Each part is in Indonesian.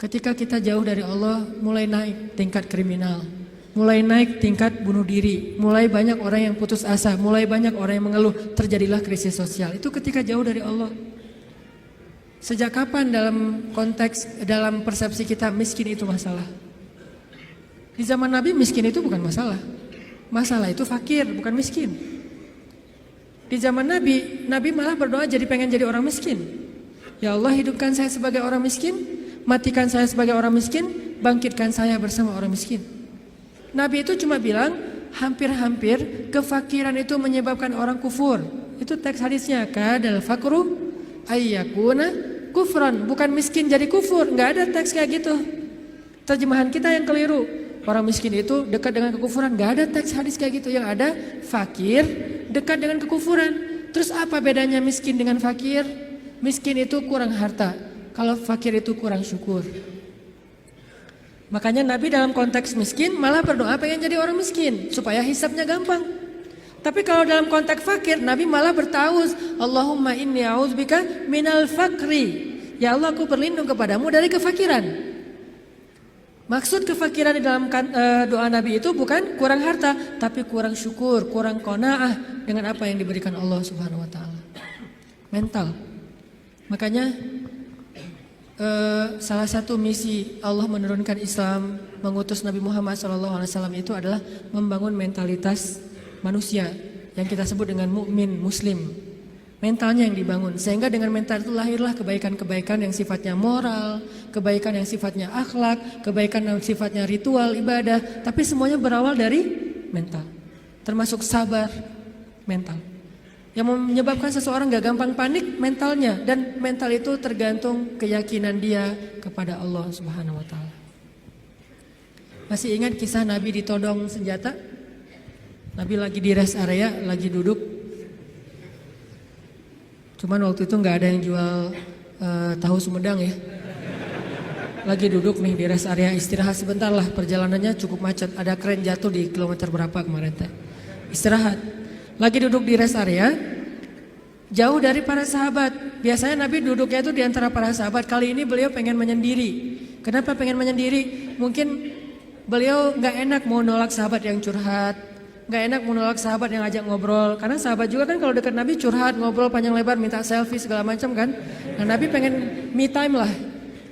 Ketika kita jauh dari Allah, mulai naik tingkat kriminal, mulai naik tingkat bunuh diri, mulai banyak orang yang putus asa, mulai banyak orang yang mengeluh, terjadilah krisis sosial. Itu ketika jauh dari Allah. Sejak kapan dalam persepsi kita miskin itu masalah? Di zaman Nabi miskin itu bukan masalah. Masalah itu fakir, bukan miskin. Di zaman Nabi malah berdoa jadi pengen jadi orang miskin. Ya Allah, hidupkan saya sebagai orang miskin, matikan saya sebagai orang miskin, bangkitkan saya bersama orang miskin. Nabi itu cuma bilang, hampir-hampir kefakiran itu menyebabkan orang kufur. Itu teks hadisnya, kadal fakru ayyakuna kufran, bukan miskin jadi kufur. Nggak ada teks kayak gitu. Terjemahan kita yang keliru. Orang miskin itu dekat dengan kekufuran. Nggak ada teks hadis kayak gitu. Yang ada fakir dekat dengan kekufuran. Terus apa bedanya miskin dengan fakir? Miskin itu kurang harta, kalau fakir itu kurang syukur. Makanya Nabi dalam konteks miskin malah berdoa pengen jadi orang miskin supaya hisabnya gampang. Tapi kalau dalam konteks fakir, Nabi malah bertauz, Allahumma inni a'udzubika minal fakri. Ya Allah, aku berlindung kepadamu dari kefakiran. Maksud kefakiran di dalam doa Nabi itu bukan kurang harta, tapi kurang syukur, kurang qanaah dengan apa yang diberikan Allah Subhanahu wa taala. Mental. Makanya salah satu misi Allah menurunkan Islam, mengutus Nabi Muhammad SAW itu adalah membangun mentalitas manusia yang kita sebut dengan mukmin muslim. Mentalnya yang dibangun, sehingga dengan mental itu lahirlah kebaikan-kebaikan yang sifatnya moral, kebaikan yang sifatnya akhlak, kebaikan yang sifatnya ritual, ibadah. Tapi semuanya berawal dari mental, termasuk sabar, mental. Yang menyebabkan seseorang gak gampang panik, mentalnya. Dan mental itu tergantung keyakinan dia kepada Allah Subhanahu wa taala. Masih ingat kisah Nabi ditodong senjata? Nabi lagi di rest area, lagi duduk. Cuman waktu itu gak ada yang jual tahu Sumedang ya. Lagi duduk nih di rest area, istirahat sebentar lah, perjalanannya cukup macet. Ada kren jatuh di kilometer berapa kemarin teh. Istirahat. Lagi duduk di rest area, jauh dari para sahabat. Biasanya Nabi duduknya itu di antara para sahabat. Kali ini beliau pengen menyendiri. Kenapa pengen menyendiri? Mungkin beliau gak enak mau nolak sahabat yang curhat, gak enak mau nolak sahabat yang ajak ngobrol. Karena sahabat juga kan kalau dekat Nabi curhat, ngobrol panjang lebar, minta selfie segala macam kan. Nah Nabi pengen me time lah,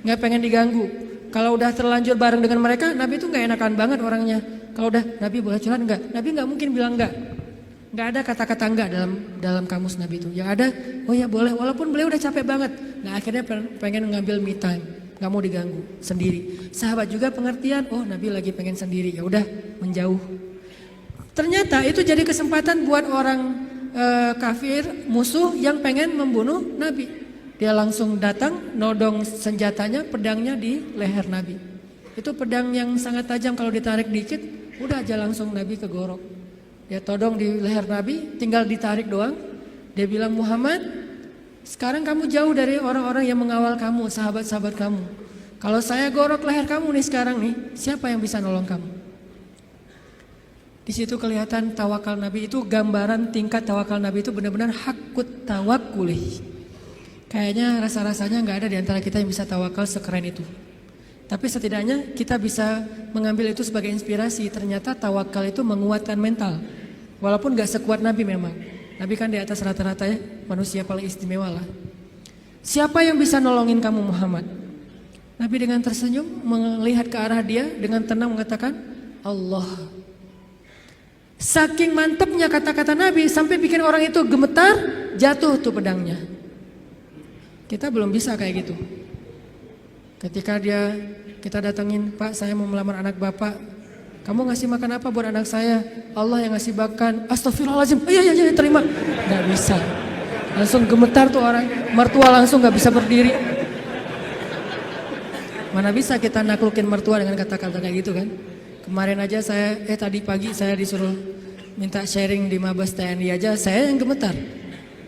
gak pengen diganggu. Kalau udah terlanjur bareng dengan mereka, Nabi itu gak enakan banget orangnya. Kalau udah Nabi boleh curhat enggak? Nabi gak mungkin bilang enggak. Gak ada kata-kata enggak dalam kamus Nabi itu. Yang ada, oh ya boleh, walaupun beliau udah capek banget. Nah akhirnya pengen ngambil me time, gak mau diganggu, sendiri. Sahabat juga pengertian, oh Nabi lagi pengen sendiri, ya udah menjauh. Ternyata itu jadi kesempatan buat orang kafir, musuh yang pengen membunuh Nabi. Dia langsung datang, nodong senjatanya, pedangnya di leher Nabi. Itu pedang yang sangat tajam, kalau ditarik dikit, udah aja langsung Nabi kegorok. Dia todong di leher Nabi, tinggal ditarik doang. Dia bilang, Muhammad, sekarang kamu jauh dari orang-orang yang mengawal kamu, sahabat-sahabat kamu. Kalau saya gorok leher kamu nih sekarang nih, siapa yang bisa nolong kamu? Di situ kelihatan tawakal Nabi itu, gambaran tingkat tawakal Nabi itu benar-benar hakut tawakulih. Kayaknya rasa-rasanya gak ada di antara kita yang bisa tawakal sekeren itu. Tapi setidaknya kita bisa mengambil itu sebagai inspirasi. Ternyata tawakal itu menguatkan mental. Walaupun gak sekuat Nabi memang. Nabi kan di atas rata-rata ya, manusia paling istimewa lah. Siapa yang bisa nolongin kamu Muhammad? Nabi dengan tersenyum melihat ke arah dia, dengan tenang mengatakan, Allah. Saking mantepnya kata-kata Nabi sampai bikin orang itu gemetar, jatuh tuh pedangnya. Kita belum bisa kayak gitu. Ketika kita datengin, Pak saya mau melamar anak Bapak, kamu ngasih makan apa buat anak saya? Allah yang ngasih makan. Astagfirullahaladzim, iya terima. Gak bisa, langsung gemetar tuh orang. Mertua langsung gak bisa berdiri. Mana bisa kita naklukin mertua dengan kata-kata kayak gitu kan. Kemarin aja tadi pagi saya disuruh minta sharing di Mabes TNI aja, saya yang gemetar.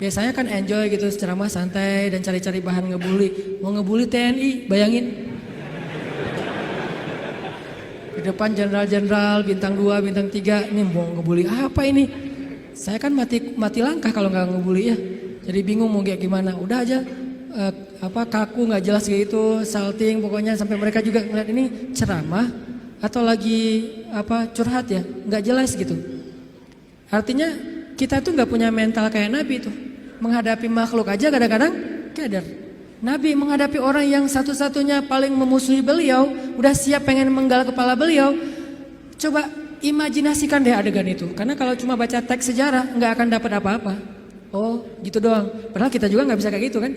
Biasanya kan enjoy gitu, ceramah santai dan cari-cari bahan ngebully. Mau ngebully TNI, bayangin. Di depan jenderal-jenderal, bintang 2, bintang 3, ini mau ngebully apa ini? Saya kan mati langkah kalau nggak ngebully ya. Jadi bingung mau kayak gimana. Udah aja kaku nggak jelas gitu, salting pokoknya sampai mereka juga ngeliat ini ceramah atau lagi curhat ya, nggak jelas gitu. Artinya kita tuh nggak punya mental kayak Nabi tuh, menghadapi makhluk aja kadang-kadang keder. Nabi menghadapi orang yang satu-satunya paling memusuhi beliau, udah siap pengen menggal kepala beliau. Coba imajinasikan deh adegan itu, karena kalau cuma baca teks sejarah nggak akan dapat apa-apa. Oh gitu doang, padahal kita juga nggak bisa kayak gitu kan.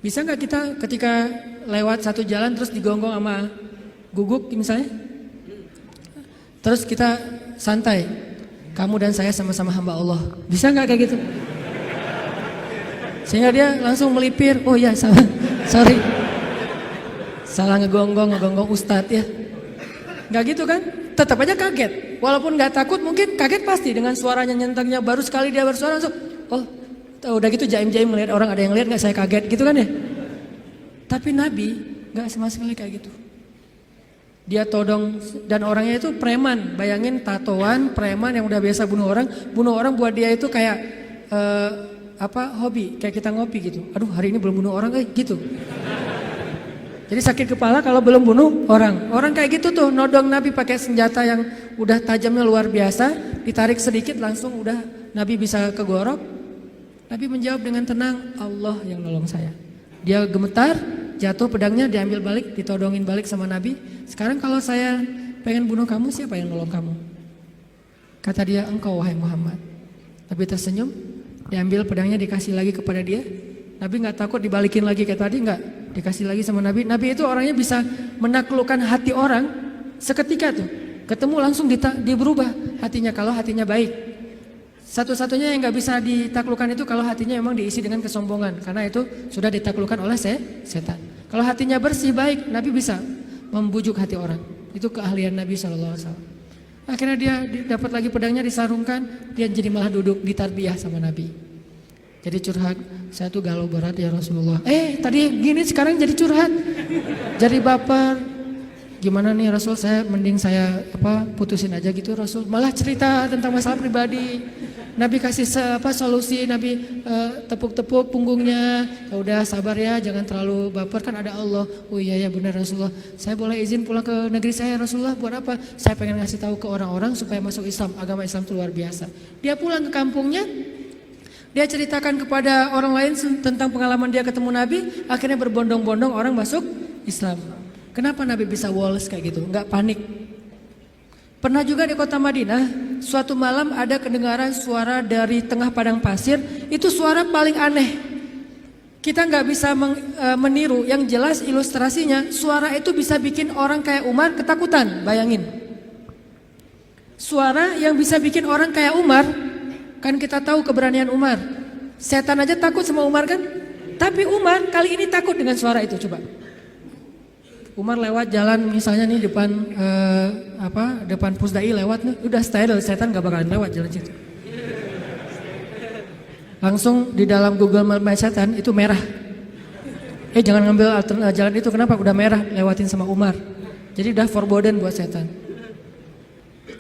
Bisa nggak kita ketika lewat satu jalan terus digonggong sama guguk misalnya, terus kita santai, kamu dan saya sama-sama hamba Allah, bisa nggak kayak gitu? Sehingga dia langsung melipir, oh ya sorry, salah ngegonggong ustadz ya. Nggak gitu kan? Tetap aja kaget. Walaupun nggak takut, mungkin kaget pasti dengan suaranya nyentangnya. Baru sekali dia bersuara langsung, oh udah gitu jaim-jaim melihat orang ada yang lihat nggak, saya kaget gitu kan ya. Tapi Nabi nggak sama sekali kayak gitu. Dia todong, dan orangnya itu preman. Bayangin tatoan preman yang udah biasa bunuh orang buat dia itu kayak hobi, kayak kita ngopi gitu. Aduh hari ini belum bunuh orang gitu. Jadi sakit kepala kalau belum bunuh orang. Orang kayak gitu tuh nodong Nabi pakai senjata yang udah tajamnya luar biasa, ditarik sedikit langsung udah Nabi bisa kegorok. Nabi menjawab dengan tenang, Allah yang nolong saya. Dia gemetar, jatuh pedangnya diambil balik, ditodongin balik sama Nabi. Sekarang kalau saya pengen bunuh kamu, siapa yang nolong kamu? Kata dia, engkau wahai Muhammad. Nabi tersenyum, diambil pedangnya dikasih lagi kepada dia. Nabi nggak takut dibalikin lagi kayak tadi, nggak, dikasih lagi sama Nabi. Nabi itu orangnya bisa menaklukkan hati orang seketika tuh. Ketemu langsung berubah hatinya kalau hatinya baik. Satu-satunya yang nggak bisa ditaklukkan itu kalau hatinya memang diisi dengan kesombongan, karena itu sudah ditaklukkan oleh setan. Kalau hatinya bersih baik, Nabi bisa membujuk hati orang. Itu keahlian Nabi SAW. Akhirnya dia dapat lagi pedangnya disarungkan, dia jadi malah duduk ditarbiyah sama Nabi. Jadi curhat, saya tuh galau berat ya Rasulullah. Tadi gini sekarang jadi curhat, jadi baper. Gimana nih Rasul, mending saya putusin aja gitu Rasul. Malah cerita tentang masalah pribadi. Nabi kasih solusi, Nabi tepuk-tepuk punggungnya. Ya udah sabar ya, jangan terlalu baper, kan ada Allah. Oh iya ya benar Rasulullah. Saya boleh izin pulang ke negeri saya Rasulullah, buat apa? Saya pengen ngasih tahu ke orang-orang supaya masuk Islam. Agama Islam itu luar biasa. Dia pulang ke kampungnya. Dia ceritakan kepada orang lain tentang pengalaman dia ketemu Nabi, akhirnya berbondong-bondong orang masuk Islam. Kenapa Nabi bisa woles kayak gitu, nggak panik? Pernah juga di kota Madinah, suatu malam ada kedengaran suara dari tengah padang pasir, itu suara paling aneh. Kita nggak bisa meniru, yang jelas ilustrasinya, suara itu bisa bikin orang kayak Umar ketakutan, bayangin. Suara yang bisa bikin orang kayak Umar, kan kita tahu keberanian Umar. Setan aja takut sama Umar kan? Tapi Umar kali ini takut dengan suara itu, coba. Umar lewat jalan misalnya nih depan Pusdai lewat nih, udah style setan gak bakalan lewat jalan situ. Langsung di dalam Google Maps setan itu merah. Jangan ngambil jalan itu, kenapa? Udah merah, lewatin sama Umar. Jadi udah forbidden buat setan.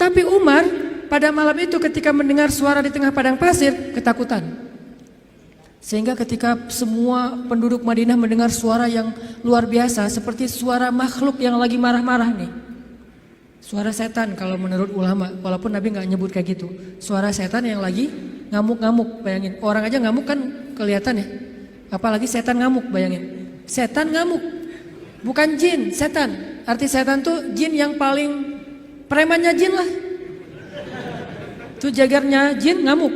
Tapi Umar pada malam itu ketika mendengar suara di tengah padang pasir, ketakutan. Sehingga ketika semua penduduk Madinah mendengar suara yang luar biasa, seperti suara makhluk yang lagi marah-marah nih. Suara setan kalau menurut ulama, walaupun Nabi gak nyebut kayak gitu. Suara setan yang lagi ngamuk-ngamuk, bayangin. Orang aja ngamuk kan kelihatan ya. Apalagi setan ngamuk, bayangin. Setan ngamuk, bukan jin, setan. Arti setan tuh jin yang paling premannya jin lah. Tuh jagarnya jin ngamuk,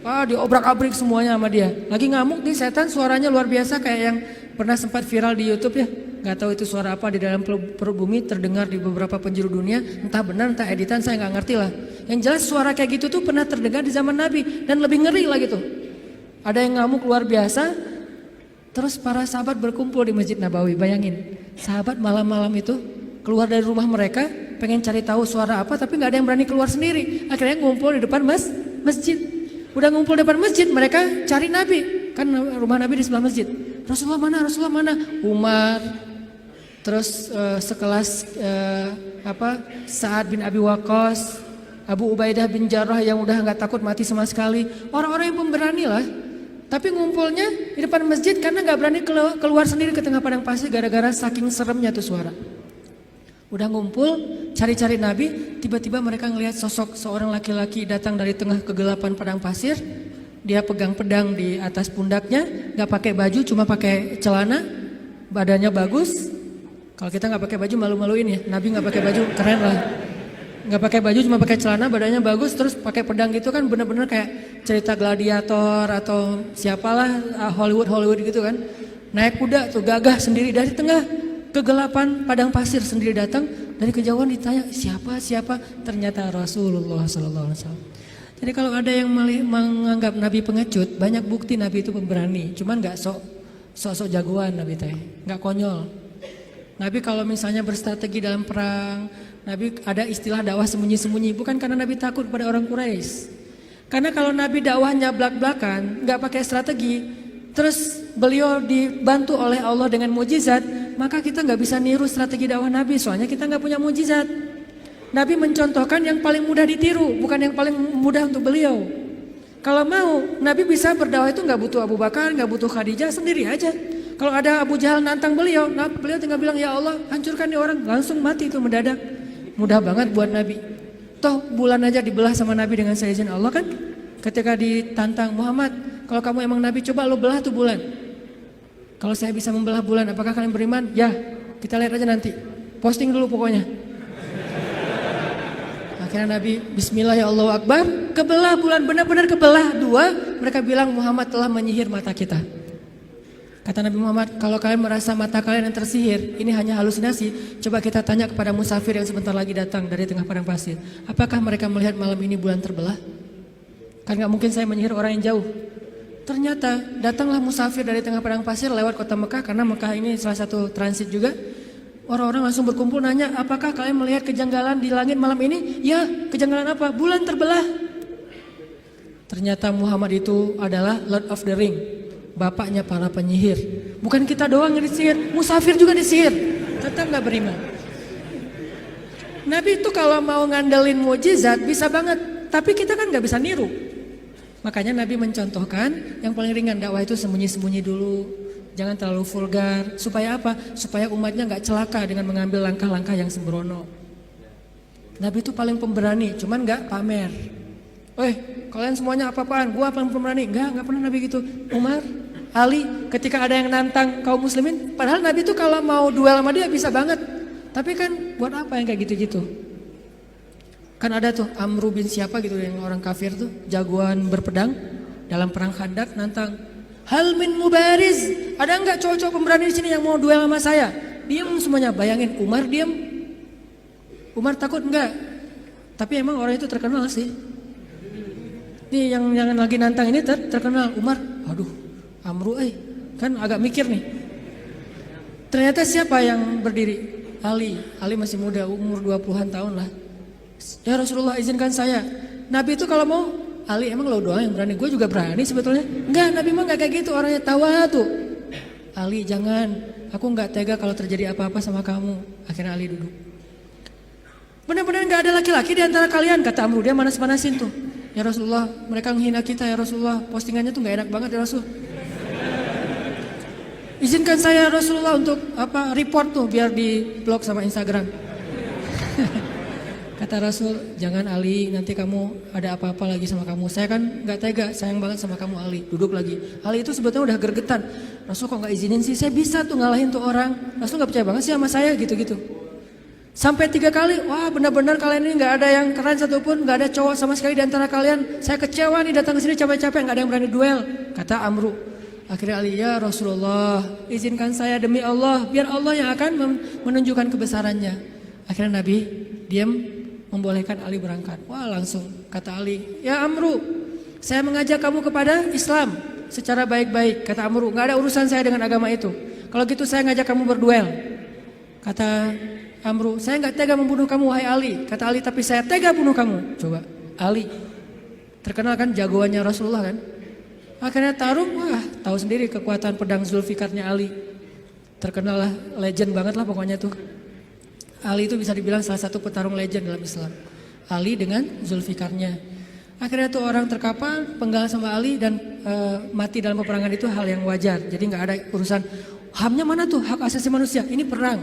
diobrak-abrik semuanya sama dia. Lagi ngamuk nih setan, suaranya luar biasa kayak yang pernah sempat viral di YouTube ya. Gak tahu itu suara apa di dalam perut bumi, terdengar di beberapa penjuru dunia. Entah benar entah editan, saya gak ngerti lah. Yang jelas suara kayak gitu tuh pernah terdengar di zaman Nabi, dan lebih ngeri lagi tuh. Ada yang ngamuk luar biasa. Terus para sahabat berkumpul di Masjid Nabawi. Bayangin, sahabat malam-malam itu keluar dari rumah mereka, pengen cari tahu suara apa, tapi gak ada yang berani keluar sendiri. Akhirnya ngumpul di depan masjid. Udah ngumpul di depan masjid, mereka cari Nabi. Kan rumah Nabi di sebelah masjid. Rasulullah mana? Rasulullah mana? Umar. Terus sekelas Sa'ad bin Abi Waqqas, Abu Ubaidah bin Jarrah yang udah gak takut mati sama sekali. Orang-orang yang pemberani lah. Tapi ngumpulnya di depan masjid karena gak berani keluar sendiri ke tengah padang pasir gara-gara saking seremnya tuh suara. Udah ngumpul, cari-cari Nabi, tiba-tiba mereka ngelihat sosok seorang laki-laki datang dari tengah kegelapan padang pasir. Dia pegang pedang di atas pundaknya, gak pakai baju, cuma pakai celana, badannya bagus. Kalau kita gak pakai baju malu-maluin ya, Nabi gak pakai baju, keren lah. Gak pakai baju, cuma pakai celana, badannya bagus, terus pakai pedang gitu kan bener-bener kayak cerita gladiator atau siapalah Hollywood gitu kan. Naik kuda tuh gagah sendiri dari tengah kegelapan padang pasir sendiri datang, dari kejauhan ditanya siapa, ternyata Rasulullah SAW. Jadi kalau ada yang menganggap Nabi pengecut, banyak bukti Nabi itu pemberani, cuman nggak sok jagoan Nabi teh, nggak konyol. Nabi kalau misalnya berstrategi dalam perang, Nabi ada istilah dakwah sembunyi-sembunyi, bukan karena Nabi takut pada orang Quraisy. Karena kalau Nabi dakwahnya belak-belakan, nggak pakai strategi, terus beliau dibantu oleh Allah dengan mujizat, maka kita nggak bisa niru strategi dakwah Nabi, soalnya kita nggak punya mujizat. Nabi mencontohkan yang paling mudah ditiru, bukan yang paling mudah untuk beliau. Kalau mau, Nabi bisa berdakwah itu nggak butuh Abu Bakar, nggak butuh Khadijah, sendiri aja. Kalau ada Abu Jahal nantang beliau, beliau tinggal bilang ya Allah hancurkan nih orang, langsung mati itu mendadak. Mudah banget buat Nabi. Toh bulan aja dibelah sama Nabi dengan seizin Allah kan. Ketika ditantang Muhammad, kalau kamu emang Nabi coba lo belah tuh bulan. Kalau saya bisa membelah bulan, apakah kalian beriman? Ya, kita lihat aja nanti. Posting dulu pokoknya. Akhirnya Nabi Bismillah ya Allahu Akbar, kebelah bulan, benar-benar kebelah dua. Mereka bilang Muhammad telah menyihir mata kita. Kata Nabi Muhammad, kalau kalian merasa mata kalian yang tersihir, ini hanya halusinasi, coba kita tanya kepada musafir yang sebentar lagi datang dari tengah padang pasir. Apakah mereka melihat malam ini bulan terbelah? Kan gak mungkin saya menyihir orang yang jauh. Ternyata datanglah musafir dari tengah padang pasir lewat kota Mekah, karena Mekah ini salah satu transit juga. Orang-orang langsung berkumpul nanya, apakah kalian melihat kejanggalan di langit malam ini? Ya, kejanggalan apa? Bulan terbelah. Ternyata Muhammad itu adalah Lord of the Ring, bapaknya para penyihir. Bukan kita doang yang disihir, musafir juga disihir. Tetap gak beriman. Nabi itu kalau mau ngandelin mujizat bisa banget, tapi kita kan gak bisa niru. Makanya Nabi mencontohkan yang paling ringan, dakwah itu sembunyi-sembunyi dulu. Jangan terlalu vulgar. Supaya apa? Supaya umatnya gak celaka dengan mengambil langkah-langkah yang sembrono. Nabi itu paling pemberani, cuman gak pamer. Kalian semuanya apa-apaan? Gua paling pemberani. Gak pernah Nabi gitu. Umar, Ali, ketika ada yang nantang kaum muslimin, padahal Nabi itu kalau mau duel sama dia bisa banget. Tapi kan buat apa yang kayak gitu-gitu? Kan ada tuh Amru bin siapa gitu yang orang kafir tuh, jagoan berpedang dalam perang Khandaq nantang. Hal min mubariz, ada enggak cowok-cowok pemberani di sini yang mau duel sama saya? Diam semuanya, bayangin Umar diam. Umar takut enggak? Tapi emang orang itu terkenal sih. Nih yang lagi nantang ini terkenal Umar. Aduh, Amru kan agak mikir nih. Ternyata siapa yang berdiri? Ali masih muda, umur 20-an tahun lah. Ya Rasulullah izinkan saya. Nabi itu kalau mau, Ali emang lo doang yang berani, gue juga berani sebetulnya. Enggak, Nabi mah gak kayak gitu, orangnya tawadu. Ali jangan, aku gak tega kalau terjadi apa-apa sama kamu. Akhirnya Ali duduk. Benar-benar gak ada laki-laki di antara kalian, kata Amru, dia manas-manasin tuh. Ya Rasulullah, mereka menghina kita ya Rasulullah, postingannya tuh gak enak banget ya Rasul. Izinkan saya Rasulullah untuk report tuh biar di blog sama Instagram. Kata Rasul, jangan Ali, nanti kamu ada apa-apa lagi sama kamu. Saya kan gak tega, sayang banget sama kamu Ali. Duduk lagi. Ali itu sebetulnya udah gergetan. Rasul kok gak izinin sih, saya bisa tuh ngalahin tuh orang. Rasul gak percaya banget sih sama saya gitu-gitu. Sampai 3 kali, wah benar-benar kalian ini gak ada yang keren satupun, gak ada cowok sama sekali di antara kalian. Saya kecewa nih datang ke sini capek-capek, gak ada yang berani duel. Kata Amru. Akhirnya Ali, ya Rasulullah, izinkan saya demi Allah, biar Allah yang akan menunjukkan kebesarannya. Akhirnya Nabi diam, membolehkan Ali berangkat. Wah langsung kata Ali, ya Amru, saya mengajak kamu kepada Islam secara baik-baik. Kata Amru, gak ada urusan saya dengan agama itu. Kalau gitu saya ngajak kamu berduel. Kata Amru, saya gak tega membunuh kamu wahai Ali. Kata Ali, tapi saya tega bunuh kamu. Coba, Ali terkenal kan jagoannya Rasulullah kan. Akhirnya tarung, wah tahu sendiri kekuatan pedang Zulfikarnya Ali. Terkenal lah, legend banget lah pokoknya tuh. Ali itu bisa dibilang salah satu petarung legend dalam Islam. Ali dengan Zulfikarnya. Akhirnya tuh orang terkapar, penggal sama Ali dan mati dalam peperangan itu hal yang wajar. Jadi nggak ada urusan HAM-nya mana tuh, hak asasi manusia. Ini perang.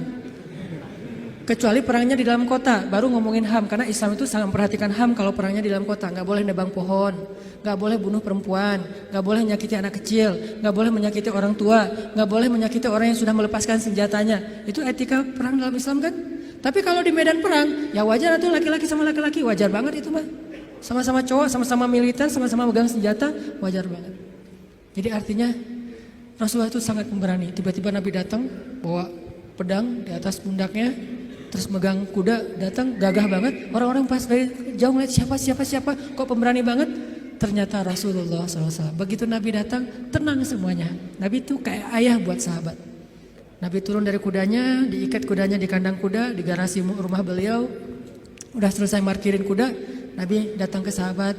Kecuali perangnya di dalam kota, baru ngomongin HAM. Karena Islam itu sangat memperhatikan HAM kalau perangnya di dalam kota. Nggak boleh nebang pohon, nggak boleh bunuh perempuan, nggak boleh menyakiti anak kecil, nggak boleh menyakiti orang tua, nggak boleh menyakiti orang yang sudah melepaskan senjatanya. Itu etika perang dalam Islam kan? Tapi kalau di medan perang, ya wajar tuh laki-laki sama laki-laki, wajar banget itu mah. Sama-sama cowok, sama-sama militer, sama-sama megang senjata, wajar banget. Jadi artinya Rasulullah itu sangat pemberani. Tiba-tiba Nabi datang bawa pedang di atas pundaknya, terus megang kuda, datang gagah banget. Orang-orang pas dari jauh ngeliat siapa, kok pemberani banget. Ternyata Rasulullah SAW. Begitu Nabi datang, tenang semuanya. Nabi itu kayak ayah buat sahabat. Nabi turun dari kudanya, diikat kudanya di kandang kuda, di garasi rumah beliau. Udah selesai markirin kuda, Nabi datang ke sahabat,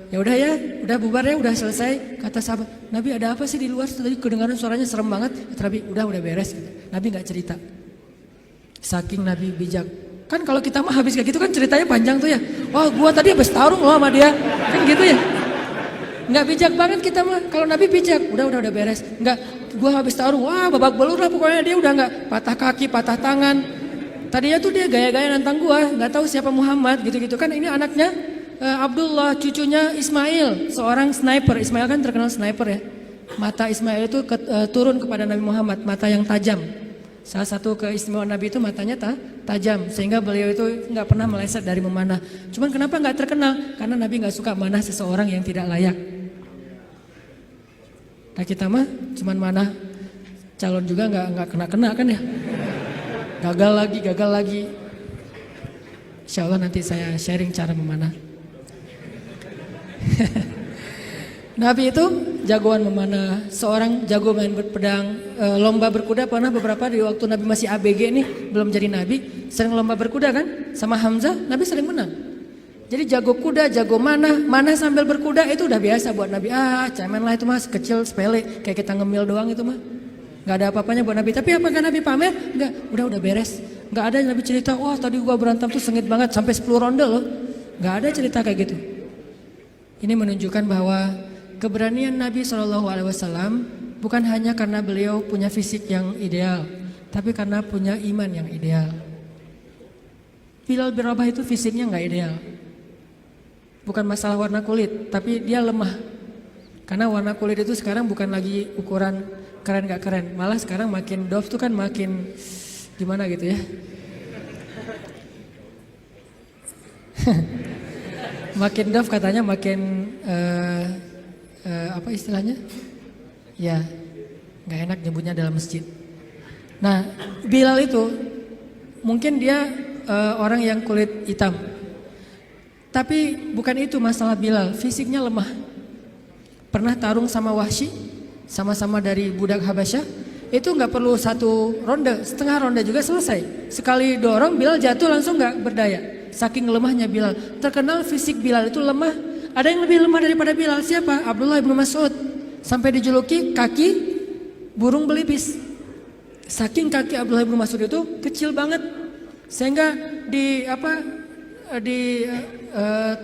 ya udah ya, udah bubar ya, udah selesai. Kata sahabat, Nabi ada apa sih di luar? Tadi kedengaran suaranya serem banget. Kata Nabi, udah beres. Gitu. Nabi nggak cerita. Saking Nabi bijak. Kan kalau kita mah habis kayak gitu kan ceritanya panjang tuh ya. Wah, gua tadi habis tarung loh sama dia. Kan gitu ya. Nggak bijak banget kita mah. Kalau Nabi bijak, udah beres. Nggak, gua habis tarung. Wah, babak belur lah pokoknya. Dia udah nggak patah kaki, patah tangan. Tadinya tuh dia gaya-gaya nantang gua, nggak tahu siapa Muhammad gitu-gitu kan. Ini anaknya Abdullah, cucunya Ismail, seorang sniper. Ismail kan terkenal sniper ya. Mata Ismail itu turun kepada Nabi Muhammad, mata yang tajam. Salah satu keistimewaan Nabi itu matanya tajam, sehingga beliau itu nggak pernah meleset dari memanah. Cuman kenapa nggak terkenal? Karena Nabi nggak suka manah seseorang yang tidak layak. Nah kita mah cuman manah calon juga nggak kena kan ya. Gagal lagi. Insya Allah nanti saya sharing cara memanah. Nabi itu jagoan memanah, seorang jago main berpedang, lomba berkuda pernah beberapa di waktu Nabi masih ABG nih, belum jadi Nabi, sering lomba berkuda kan, sama Hamzah, Nabi sering menang. Jadi jago kuda, jago manah sambil berkuda itu udah biasa buat Nabi. Cemen lah itu mas, kecil, sepele, kayak kita ngemil doang itu mah. Gak ada apa-apanya buat Nabi. Tapi apakah Nabi pamer? Enggak, udah beres. Gak ada Nabi cerita, wah tadi gua berantem tuh sengit banget sampai 10 ronde loh. Gak ada cerita kayak gitu. Ini menunjukkan bahwa keberanian Nabi SAW bukan hanya karena beliau punya fisik yang ideal, tapi karena punya iman yang ideal. Bilal bin Rabah itu fisiknya gak ideal. Bukan masalah warna kulit, tapi dia lemah. Karena warna kulit itu sekarang bukan lagi ukuran keren gak keren, malah sekarang makin dof tuh kan makin gimana gitu ya. Makin dof katanya makin apa istilahnya? Ya, nggak enak nyebutnya dalam masjid. Nah, Bilal itu mungkin dia orang yang kulit hitam, tapi bukan itu masalah Bilal. Fisiknya lemah. Pernah tarung sama Wahsy, sama-sama dari budak Habasyah, itu nggak perlu satu ronde, setengah ronde juga selesai. Sekali dorong Bilal jatuh langsung nggak berdaya. Saking lemahnya Bilal. Terkenal fisik Bilal itu lemah. Ada yang lebih lemah daripada Bilal, siapa? Abdullah bin Mas'ud. Sampai dijuluki kaki burung belibis. Saking kaki Abdullah bin Mas'ud itu kecil banget, sehingga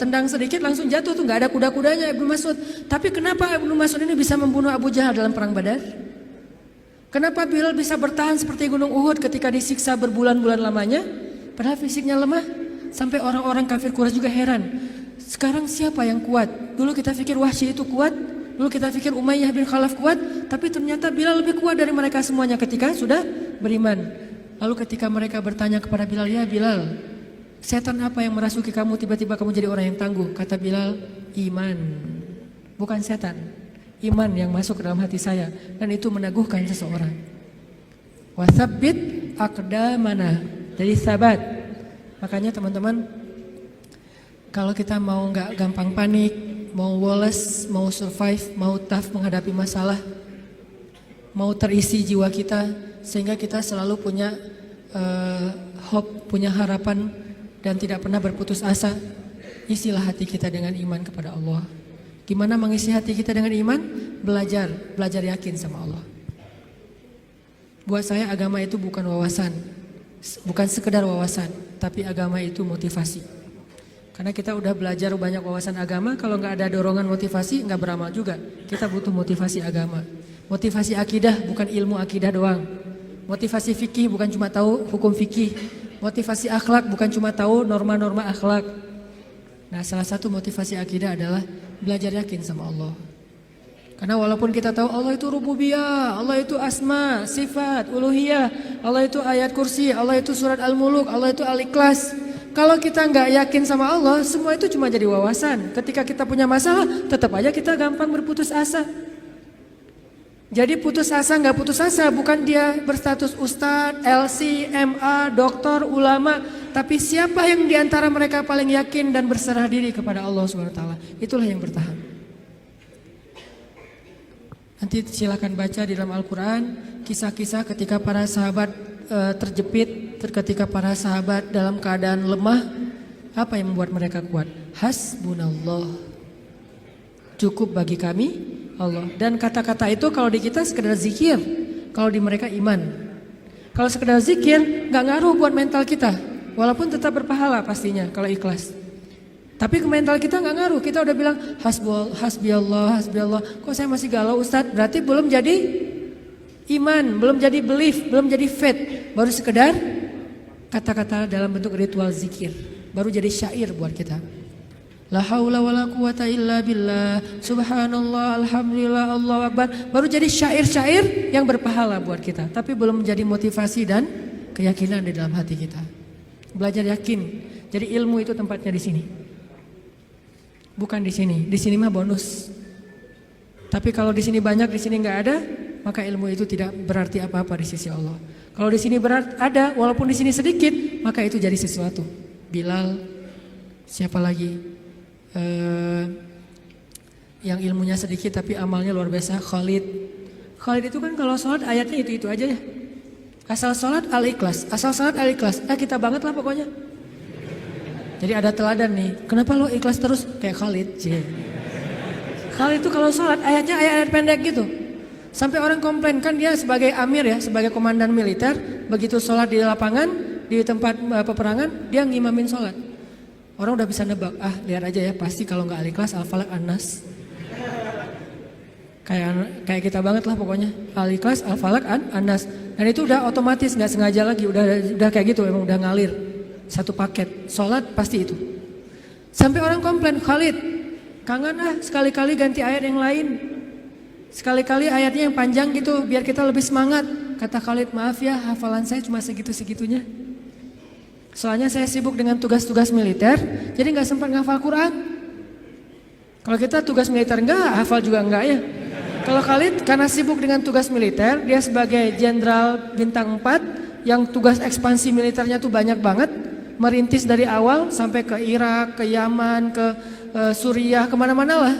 tendang sedikit langsung jatuh tuh, nggak ada kuda-kudanya Ibnu Mas'ud. Tapi kenapa Ibnu Mas'ud ini bisa membunuh Abu Jahal dalam perang Badar? Kenapa Bilal bisa bertahan seperti gunung Uhud ketika disiksa berbulan-bulan lamanya? Padahal fisiknya lemah, sampai orang-orang kafir Quraisy juga heran. Sekarang siapa yang kuat? Dulu kita pikir Wahsy itu kuat, dulu kita pikir Umayyah bin Khalaf kuat, tapi ternyata Bilal lebih kuat dari mereka semuanya ketika sudah beriman. Lalu ketika mereka bertanya kepada Bilal, ya Bilal, setan apa yang merasuki kamu tiba-tiba kamu jadi orang yang tangguh? Kata Bilal, iman. Bukan setan. Iman yang masuk ke dalam hati saya. Dan itu meneguhkan seseorang. Wathabbit aqdamana. Jadi sabat. Makanya teman-teman, kalau kita mau gak gampang panik, mau woles, mau survive, mau tough menghadapi masalah, mau terisi jiwa kita, sehingga kita selalu punya hope, punya harapan, dan tidak pernah berputus asa. Isilah hati kita dengan iman kepada Allah. Gimana mengisi hati kita dengan iman? Belajar yakin sama Allah. Buat saya agama itu bukan wawasan, bukan sekedar wawasan, tapi agama itu motivasi. Karena kita udah belajar banyak wawasan agama, kalau nggak ada dorongan motivasi nggak beramal juga. Kita butuh motivasi agama. Motivasi akidah bukan ilmu akidah doang. Motivasi fikih bukan cuma tahu hukum fikih. Motivasi akhlak bukan cuma tahu norma-norma akhlak. Nah, salah satu motivasi akidah adalah belajar yakin sama Allah. Karena walaupun kita tahu Allah itu rububiyah, Allah itu asma, sifat, uluhiyah, Allah itu ayat kursi, Allah itu surat Al-Muluk, Allah itu Al-Ikhlas. Kalau kita nggak yakin sama Allah, semua itu cuma jadi wawasan. Ketika kita punya masalah, tetap aja kita gampang berputus asa. Jadi putus asa nggak putus asa, bukan dia berstatus ustadz, LC, MA, doktor, ulama, tapi siapa yang diantara mereka paling yakin dan berserah diri kepada Allah SWT, itulah yang bertahan. Nanti silakan baca di dalam Al-Quran kisah-kisah ketika para sahabat terjepit, ketika para sahabat dalam keadaan lemah, apa yang membuat mereka kuat? Hasbunallah, cukup bagi kami Allah. Dan kata-kata itu kalau di kita sekedar zikir, kalau di mereka iman. Kalau sekedar zikir nggak ngaruh buat mental kita, walaupun tetap berpahala pastinya kalau ikhlas. Tapi ke mental kita nggak ngaruh. Kita udah bilang hasbiallah, hasbiallah. Kok saya masih galau Ustadz? Berarti belum jadi iman, belum jadi belief, belum jadi faith. Baru sekedar kata-kata dalam bentuk ritual zikir. Baru jadi syair buat kita. La haula wala quwata illa billah, subhanallah, alhamdulillah, Allahu akbar. Baru jadi syair-syair yang berpahala buat kita. Tapi belum menjadi motivasi dan keyakinan di dalam hati kita. Belajar yakin. Jadi ilmu itu tempatnya di sini. Bukan di sini. Di sini mah bonus. Tapi kalau di sini banyak, di sini nggak ada, maka ilmu itu tidak berarti apa-apa di sisi Allah. Kalau di sini ada, walaupun di sini sedikit, maka itu jadi sesuatu. Bilal, siapa lagi? Yang ilmunya sedikit tapi amalnya luar biasa, Khalid. Khalid itu kan kalau sholat ayatnya itu aja ya. Asal sholat Al-Ikhlas, asal sholat Al-Ikhlas. Kita banget lah pokoknya. Jadi ada teladan nih. Kenapa lo ikhlas terus kayak Khalid? Khalid itu kalau sholat ayatnya ayat-ayat pendek gitu. Sampai orang komplain, kan dia sebagai amir ya, sebagai komandan militer, begitu sholat di lapangan, di tempat peperangan, dia ngimamin sholat. Orang udah bisa nebak, lihat aja ya, pasti kalau nggak Al-Ikhlas, Al-Falaq, An-Nas. Kayak kita banget lah pokoknya, Al-Ikhlas, Al-Falaq, An-Nas. Dan itu udah otomatis, nggak sengaja lagi, udah kayak gitu, emang udah ngalir. Satu paket, sholat pasti itu. Sampai orang komplain, Khalid, kangen sekali-kali ganti ayat yang lain. Sekali-kali ayatnya yang panjang gitu, biar kita lebih semangat. Kata Khalid, maaf ya, hafalan saya cuma segitu-segitunya. Soalnya saya sibuk dengan tugas-tugas militer, jadi gak sempat ngafal Quran. Kalau kita tugas militer enggak, hafal juga enggak ya. Kalau Khalid karena sibuk dengan tugas militer, dia sebagai jenderal bintang 4, yang tugas ekspansi militernya tuh banyak banget. Merintis dari awal sampai ke Irak, ke Yaman, ke Suriah, kemana-mana lah.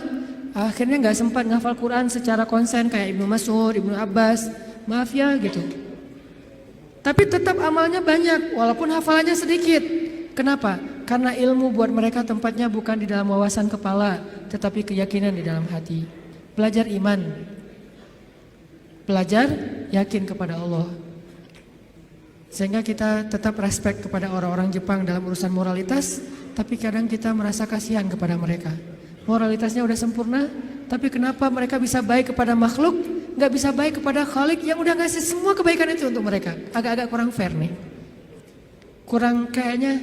Akhirnya gak sempat ngafal Quran secara konsen kayak Ibnu Mas'ud, Ibnu Abbas. Maaf ya gitu. Tapi tetap amalnya banyak walaupun hafalannya sedikit. Kenapa? Karena ilmu buat mereka tempatnya bukan di dalam wawasan kepala, tetapi keyakinan di dalam hati. Belajar iman. Belajar yakin kepada Allah. Sehingga kita tetap respect kepada orang-orang Jepang dalam urusan moralitas, tapi kadang kita merasa kasihan kepada mereka. Moralitasnya udah sempurna, tapi kenapa mereka bisa baik kepada makhluk, gak bisa baik kepada Khalik yang udah ngasih semua kebaikan itu untuk mereka. Agak-agak kurang fair nih. Kurang kayaknya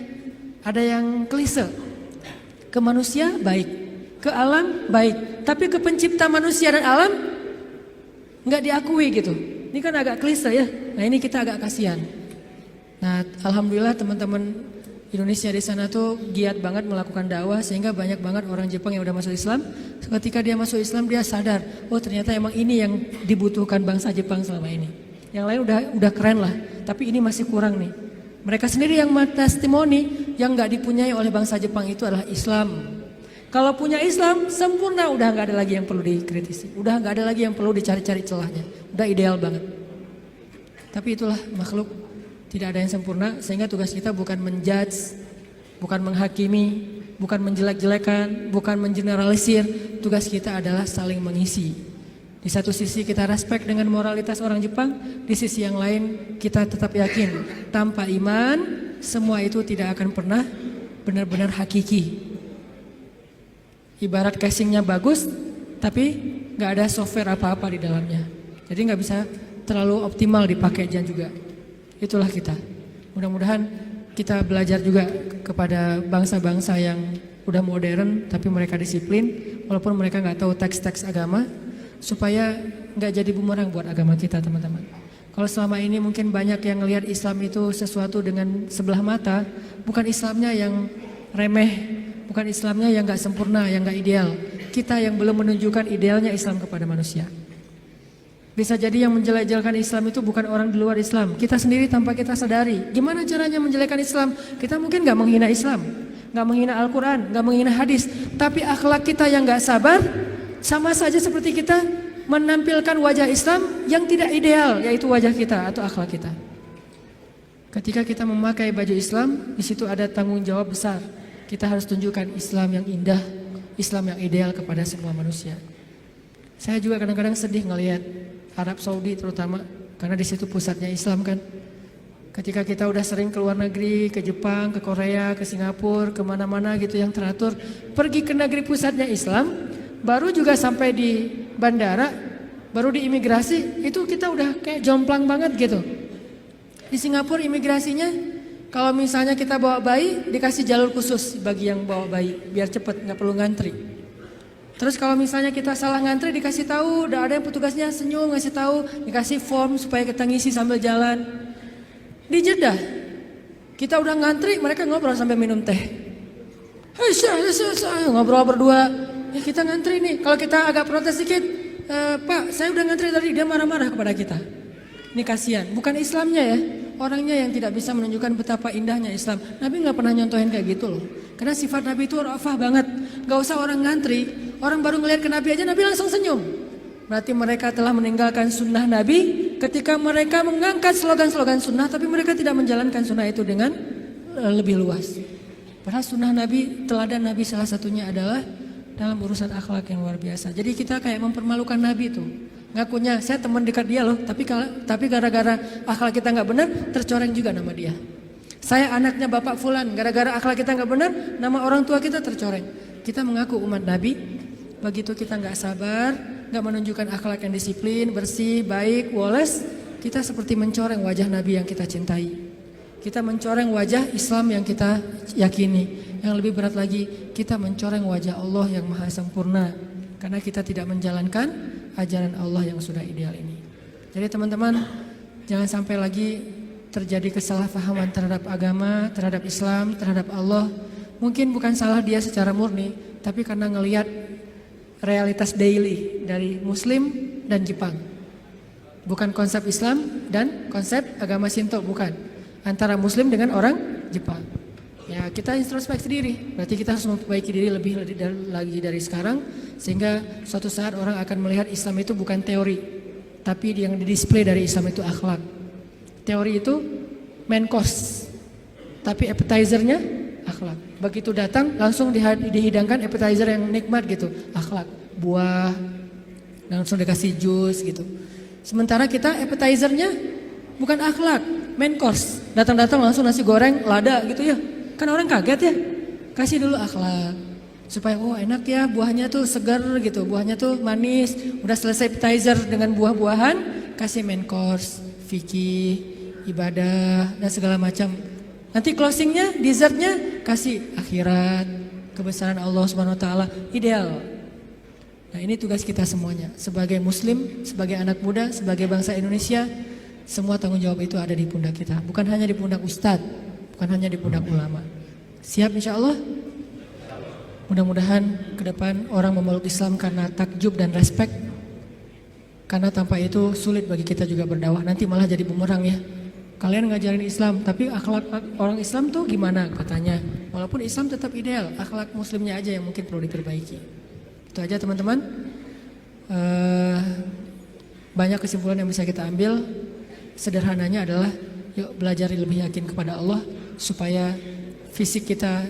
ada yang klise. Ke manusia baik, ke alam baik, tapi ke pencipta manusia dan alam gak diakui gitu. Ini kan agak klise ya. Nah ini kita agak kasihan. Nah alhamdulillah teman-teman Indonesia di sana tuh giat banget melakukan dakwah sehingga banyak banget orang Jepang yang udah masuk Islam. Ketika dia masuk Islam dia sadar, oh ternyata emang ini yang dibutuhkan bangsa Jepang selama ini. Yang lain udah keren lah, tapi ini masih kurang nih. Mereka sendiri yang testimoni yang nggak dipunyai oleh bangsa Jepang itu adalah Islam. Kalau punya Islam sempurna, udah nggak ada lagi yang perlu dikritisi, udah nggak ada lagi yang perlu dicari-cari celahnya, udah ideal banget. Tapi itulah makhluk. Tidak ada yang sempurna, sehingga tugas kita bukan menjudge, bukan menghakimi, bukan menjelek-jelekan, bukan mengeneralisir. Tugas kita adalah saling mengisi. Di satu sisi kita respect dengan moralitas orang Jepang, di sisi yang lain kita tetap yakin tanpa iman semua itu tidak akan pernah benar-benar hakiki. Ibarat casingnya bagus, tapi nggak ada software apa-apa di dalamnya. Jadi nggak bisa terlalu optimal dipakainya juga. Itulah kita. Mudah-mudahan kita belajar juga kepada bangsa-bangsa yang udah modern, tapi mereka disiplin, walaupun mereka nggak tahu teks-teks agama, supaya nggak jadi bumerang buat agama kita, teman-teman. Kalau selama ini mungkin banyak yang ngelihat Islam itu sesuatu dengan sebelah mata, bukan Islamnya yang remeh, bukan Islamnya yang gak sempurna, yang gak ideal. Kita yang belum menunjukkan idealnya Islam kepada manusia. Bisa jadi yang menjelek-jelekan Islam itu bukan orang di luar Islam, kita sendiri tanpa kita sadari. Gimana caranya menjelekkan Islam? Kita mungkin gak menghina Islam, gak menghina Al-Quran, gak menghina hadis, tapi akhlak kita yang gak sabar, sama saja seperti kita menampilkan wajah Islam yang tidak ideal, yaitu wajah kita atau akhlak kita. Ketika kita memakai baju Islam, di situ ada tanggung jawab besar. Kita harus tunjukkan Islam yang indah, Islam yang ideal kepada semua manusia. Saya juga kadang-kadang sedih ngelihat Arab Saudi terutama, karena di situ pusatnya Islam kan. Ketika kita udah sering ke luar negeri, ke Jepang, ke Korea, ke Singapura, kemana-mana gitu yang teratur, pergi ke negeri pusatnya Islam, baru juga sampai di bandara, baru di imigrasi, itu kita udah kayak jomplang banget gitu. Di Singapura imigrasinya, kalau misalnya kita bawa bayi, dikasih jalur khusus bagi yang bawa bayi, biar cepet, nggak perlu ngantri. Terus kalau misalnya kita salah ngantri, dikasih tahu, udah ada yang petugasnya senyum ngasih tahu, dikasih form supaya kita ngisi sambil jalan. Di Jeddah, kita udah ngantri, mereka ngobrol sampai minum teh. Ngobrol berdua, ya kita ngantri nih. Kalau kita agak protes dikit, Pak, saya udah ngantri tadi, dia marah-marah kepada kita. Ini kasihan, bukan Islamnya ya. Orangnya yang tidak bisa menunjukkan betapa indahnya Islam. Nabi gak pernah nyontohin kayak gitu loh. Karena sifat Nabi itu rafah banget. Gak usah orang ngantri, orang baru ngelihat ke Nabi aja Nabi langsung senyum. Berarti mereka telah meninggalkan sunnah Nabi ketika mereka mengangkat slogan-slogan sunnah, tapi mereka tidak menjalankan sunnah itu dengan lebih luas. Padahal sunnah Nabi, teladan Nabi salah satunya adalah dalam urusan akhlak yang luar biasa. Jadi kita kayak mempermalukan Nabi itu. Ngakunya saya teman dekat dia loh, tapi gara-gara akhlak kita nggak benar, tercoreng juga nama dia. Saya anaknya Bapak Fulan, gara-gara akhlak kita nggak benar, nama orang tua kita tercoreng. Kita mengaku umat Nabi, begitu kita nggak sabar, nggak menunjukkan akhlak yang disiplin, bersih, baik, woles, kita seperti mencoreng wajah Nabi yang kita cintai. Kita mencoreng wajah Islam yang kita yakini. Yang lebih berat lagi, kita mencoreng wajah Allah yang maha sempurna, karena kita tidak menjalankan ajaran Allah yang sudah ideal ini. Jadi teman-teman, jangan sampai lagi terjadi kesalahpahaman terhadap agama, terhadap Islam, terhadap Allah. Mungkin bukan salah dia secara murni, tapi karena ngelihat realitas daily dari Muslim dan Jepang. Bukan konsep Islam dan konsep agama Shinto, bukan. Antara Muslim dengan orang Jepang. Ya kita introspeksi diri, berarti kita harus memperbaiki diri lebih lagi dari sekarang, sehingga suatu saat orang akan melihat Islam itu bukan teori, tapi yang didisplay dari Islam itu akhlak. Teori itu main course, tapi appetizernya akhlak. Begitu datang langsung dihidangkan appetizer yang nikmat gitu, akhlak, buah, langsung dikasih jus gitu. Sementara kita appetizernya bukan akhlak, main course, datang-datang langsung nasi goreng, lada gitu ya. Kan orang kaget ya, kasih dulu akhlak supaya oh enak ya, buahnya tuh segar gitu, buahnya tuh manis. Udah selesai appetizer dengan buah-buahan, kasih main course, fikih, ibadah dan segala macam. Nanti closingnya, dessertnya kasih akhirat, kebesaran Allah Subhanahu Wa Taala, ideal. Nah ini tugas kita semuanya sebagai Muslim, sebagai anak muda, sebagai bangsa Indonesia. Semua tanggung jawab itu ada di pundak kita, bukan hanya di pundak ustadz, bukan hanya di pundak ulama. Siap insya Allah? Mudah-mudahan ke depan orang memeluk Islam karena takjub dan respek. Karena tanpa itu sulit bagi kita juga berdakwah. Nanti malah jadi bumerang ya. Kalian ngajarin Islam, tapi akhlak orang Islam tuh gimana katanya. Walaupun Islam tetap ideal, akhlak muslimnya aja yang mungkin perlu diperbaiki. Itu aja teman-teman. Banyak kesimpulan yang bisa kita ambil. Sederhananya adalah yuk belajar lebih yakin kepada Allah, supaya fisik kita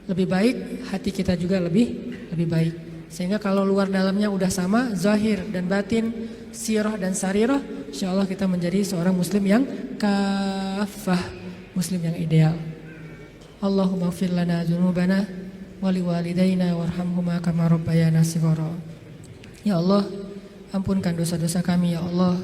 lebih baik, hati kita juga lebih baik. Sehingga kalau luar dalamnya udah sama, zahir dan batin, sirah dan sarirah, insya Allah kita menjadi seorang muslim yang kafah, muslim yang ideal. Allahumma ighfir lana dzunubana wa liwalidayna warhamhuma kama rabbayana shighara. Ya Allah, ampunkan dosa-dosa kami ya Allah.